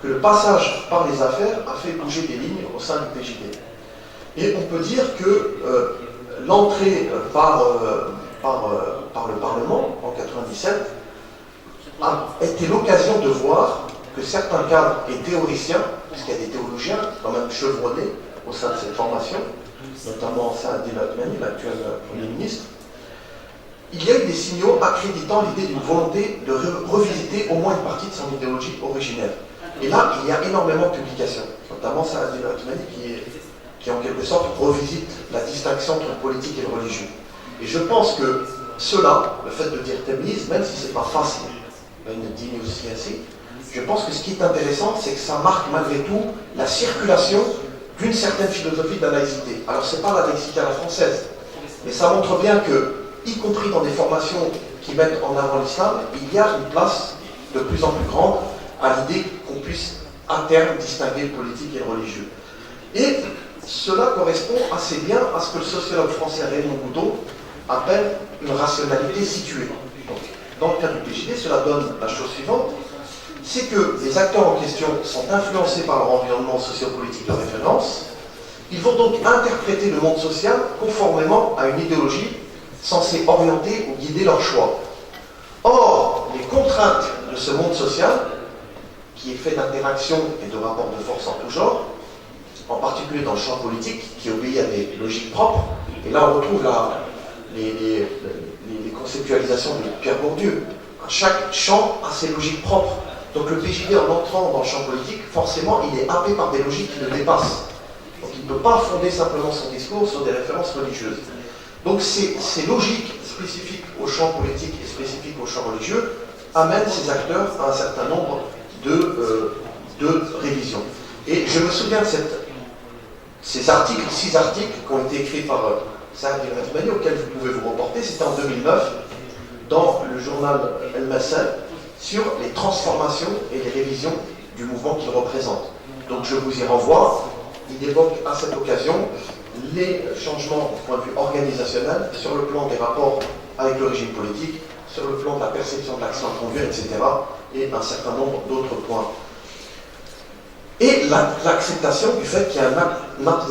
que le passage par les affaires a fait bouger des lignes au sein du PJD. Et on peut dire que l'entrée par le Parlement en 1997 a été l'occasion de voir que certains cadres et théoriciens, puisqu'il y a des théologiens quand même chevronnés au sein de cette formation, notamment Saadil Othmani, l'actuel Premier ministre, il y a eu des signaux accréditant l'idée d'une volonté de revisiter au moins une partie de son idéologie originelle. Et là, il y a énormément de publications, notamment Saadil Othmani qui en quelque sorte revisite la distinction entre le politique et le religieux. Et je pense que cela, le fait de dire Tabliz, même si c'est pas facile, une digne aussi ainsi, je pense que ce qui est intéressant, c'est que ça marque malgré tout la circulation d'une certaine philosophie de la laïcité. Alors c'est pas la laïcité à la française, mais ça montre bien que, y compris dans des formations qui mettent en avant l'islam, il y a une place de plus en plus grande à l'idée qu'on puisse à terme distinguer le politique et le religieux. Et cela correspond assez bien à ce que le sociologue français Raymond Goudot appelle une rationalité située. Donc, dans le cas du PJD, cela donne la chose suivante, c'est que les acteurs en question sont influencés par leur environnement sociopolitique de référence. Ils vont donc interpréter le monde social conformément à une idéologie censée orienter ou guider leur choix. Or, les contraintes de ce monde social, qui est fait d'interactions et de rapports de force en tout genre, en particulier dans le champ politique, qui obéit à des logiques propres, et là on retrouve les conceptualisations de Pierre Bourdieu. Chaque champ a ses logiques propres. Donc le PJD, en entrant dans le champ politique, forcément, il est happé par des logiques qui le dépassent. Donc il ne peut pas fonder simplement son discours sur des références religieuses. Donc ces logiques spécifiques au champ politique et spécifiques au champ religieux amènent ces acteurs à un certain nombre de révisions. Et je me souviens de ces articles, 6 articles qui ont été écrits par Saadil Othmani, auxquels vous pouvez vous reporter, c'était en 2009, dans le journal El Massal, sur les transformations et les révisions du mouvement qu'il représente. Donc je vous y renvoie. Il évoque à cette occasion les changements du point de vue organisationnel sur le plan des rapports avec le régime politique, sur le plan de la perception de l'action à conduire, etc. et un certain nombre d'autres points. Et l'acceptation du fait qu'il y a un acte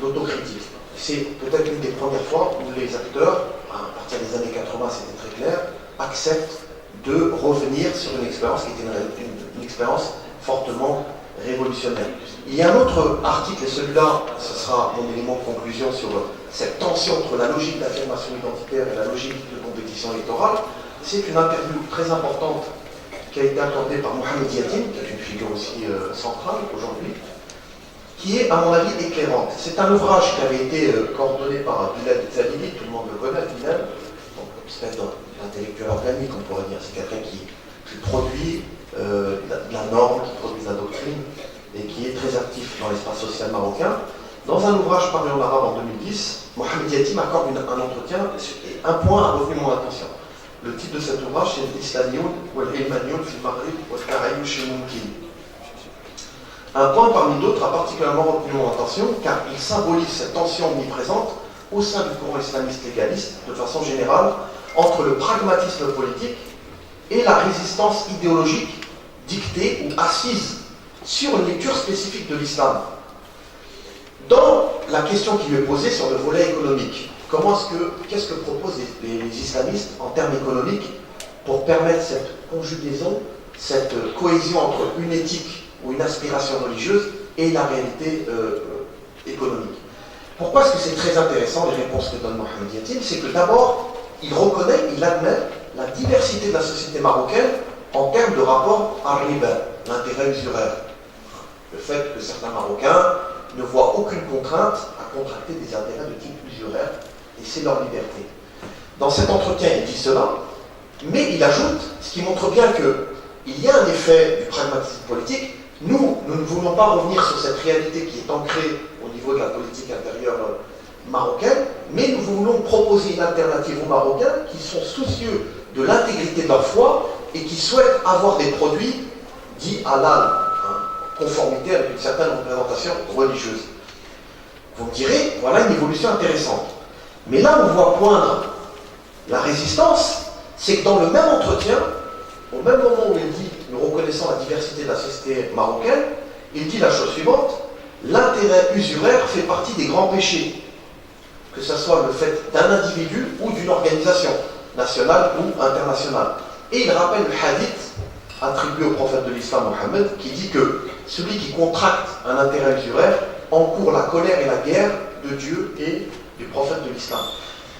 d'autocritique. C'est peut-être une des premières fois où les acteurs, à partir des années 80, c'était très clair, acceptent de revenir sur une expérience qui était une expérience fortement révolutionnaire. Il y a un autre article, et celui-là, ce sera mon élément de conclusion sur cette tension entre la logique d'affirmation identitaire et la logique de compétition électorale. C'est une interview très importante qui a été accordée par Mohamed Yatin, qui est une figure aussi centrale aujourd'hui, qui est, à mon avis, éclairante. C'est un ouvrage qui avait été coordonné par Bilal Zalili, tout le monde le connaît, Bilal, c'est un intellectuel organique, on pourrait dire. C'est quelqu'un qui produit la norme, qui produit la doctrine, et qui est très actif dans l'espace social marocain. Dans un ouvrage paru en arabe en 2010, Mohamed Yatim accorde un entretien, et un point a retenu mon attention. Le titre de cet ouvrage, c'est L'Islamioun ou L'Ilmanioun fil Maghrib ou L'Taraïou chez Moumkin. Un point parmi d'autres a particulièrement retenu mon attention car il symbolise cette tension omniprésente au sein du courant islamiste légaliste, de façon générale, entre le pragmatisme politique et la résistance idéologique dictée ou assise sur une lecture spécifique de l'islam. Dans la question qui lui est posée sur le volet économique, qu'est-ce que proposent les islamistes en termes économiques pour permettre cette conjugaison, cette cohésion entre une éthique ou une aspiration religieuse et la réalité économique. Pourquoi est-ce que c'est très intéressant les réponses que donne Mohamed Yatin? C'est que d'abord, il reconnaît, il admet la diversité de la société marocaine en termes de rapport à riba, l'intérêt usuraire. Le fait que certains Marocains ne voient aucune contrainte à contracter des intérêts de type usuraire, et c'est leur liberté. Dans cet entretien, il dit cela, mais il ajoute, ce qui montre bien qu'il y a un effet du pragmatisme politique. Nous ne voulons pas revenir sur cette réalité qui est ancrée au niveau de la politique intérieure marocaine, mais nous voulons proposer une alternative aux Marocains qui sont soucieux de l'intégrité de leur foi et qui souhaitent avoir des produits dits halal, en conformité avec une certaine représentation religieuse. Vous me direz, voilà une évolution intéressante. Mais là où on voit poindre la résistance, c'est que dans le même entretien, au même moment où il dit nous reconnaissons la diversité de la société marocaine, il dit la chose suivante: l'intérêt usuraire fait partie des grands péchés, que ce soit le fait d'un individu ou d'une organisation, nationale ou internationale. Et il rappelle le hadith attribué au prophète de l'islam Mohammed, qui dit que celui qui contracte un intérêt usuraire encourt la colère et la guerre de Dieu et du prophète de l'islam.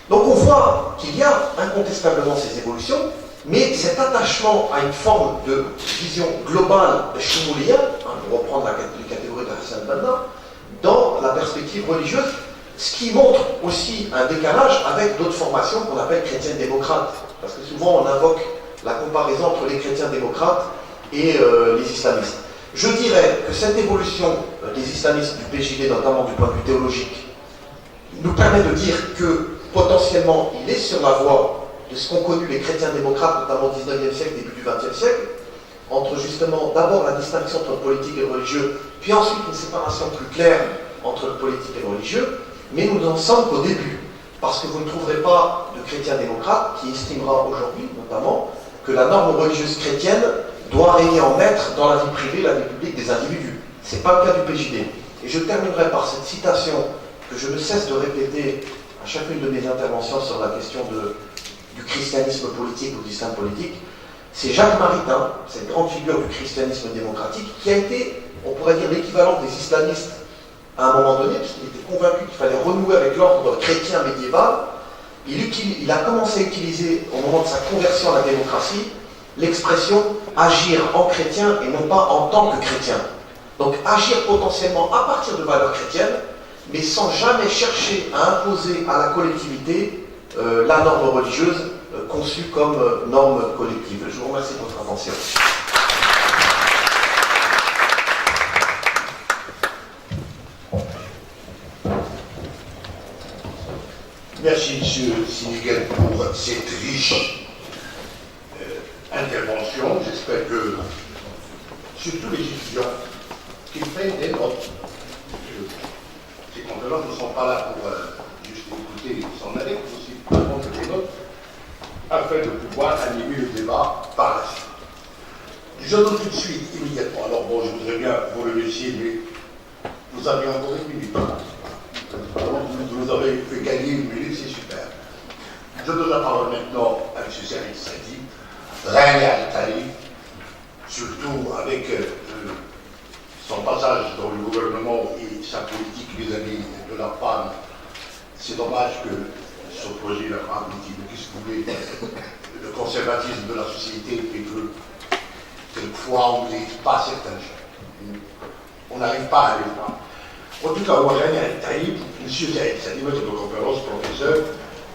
Donc on voit qu'il y a incontestablement ces évolutions, mais cet attachement à une forme de vision globale de Shimouliya, pour reprendre les catégories d'Hassan Banna, dans la perspective religieuse, ce qui montre aussi un décalage avec d'autres formations qu'on appelle chrétiennes démocrates. Parce que souvent on invoque la comparaison entre les chrétiens démocrates et les islamistes. Je dirais que cette évolution des islamistes du PJD, notamment du point de vue théologique, nous permet de dire que potentiellement il est sur la voie de ce qu'ont connu les chrétiens démocrates, notamment au XIXe siècle, début du XXe siècle, entre justement d'abord la distinction entre le politique et le religieux, puis ensuite une séparation plus claire entre le politique et le religieux, mais nous n'en sommes qu'au début, parce que vous ne trouverez pas de chrétien démocrate qui estimera aujourd'hui, notamment, que la norme religieuse chrétienne doit régner en maître dans la vie privée, la vie publique des individus. Ce n'est pas le cas du PJD. Et je terminerai par cette citation que je ne cesse de répéter à chacune de mes interventions sur la question du christianisme politique ou de l'islam politique. C'est Jacques Maritain, cette grande figure du christianisme démocratique, qui a été, on pourrait dire, l'équivalent des islamistes à un moment donné, puisqu'il était convaincu qu'il fallait renouer avec l'ordre chrétien médiéval. Il a commencé à utiliser, au moment de sa conversion à la démocratie, l'expression agir en chrétien et non pas en tant que chrétien. Donc agir potentiellement à partir de valeurs chrétiennes, mais sans jamais chercher à imposer à la collectivité la norme religieuse conçue comme norme collective. Je vous remercie de votre attention. Merci, M. Siniguel, pour cette riche intervention. J'espère que, surtout les étudiants, qui prennent des notes. Ces conférences ne sont pas là pour juste écouter et s'en aller, mais aussi prendre des notes, afin de pouvoir animer le débat par la suite. Je donne tout de suite, immédiatement. Alors bon, je voudrais bien vous remercier, mais vous avez encore une minute. Vous nous avez fait gagner une minute, c'est super. Je donne la parole maintenant à M. Serif Sadi, Rania Al-Tali, surtout avec son passage dans le gouvernement et sa politique vis-à-vis de la femme. C'est dommage que ce projet de la femme, qui vous voulez, le conservatisme de la société fait que quelquefois on ne lit pas certaines choses. On n'arrive pas à les voir. En tout cas, Rania Al-Tali, M. Serif Sadi, maître de conférence, professeur,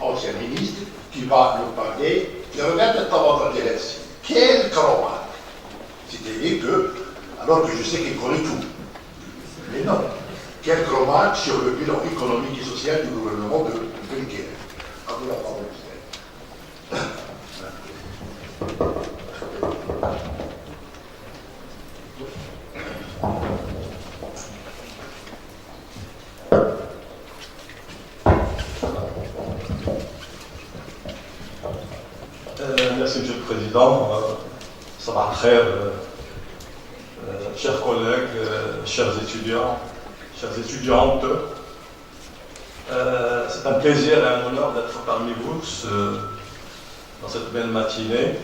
ancien ministre, qui va nous parler. Et regarde notamment dans les récits. Quelle carotte! C'est-à-dire que, alors que je sais qu'il connaît tout, mais non. Quelle carotte sur le bilan économique et social du gouvernement de Bunker. À vous la parole, Merci, Monsieur le Président. Sabah al-Khair, chers collègues, chers étudiants, chères étudiantes. C'est un plaisir et un honneur d'être parmi vous dans cette belle matinée.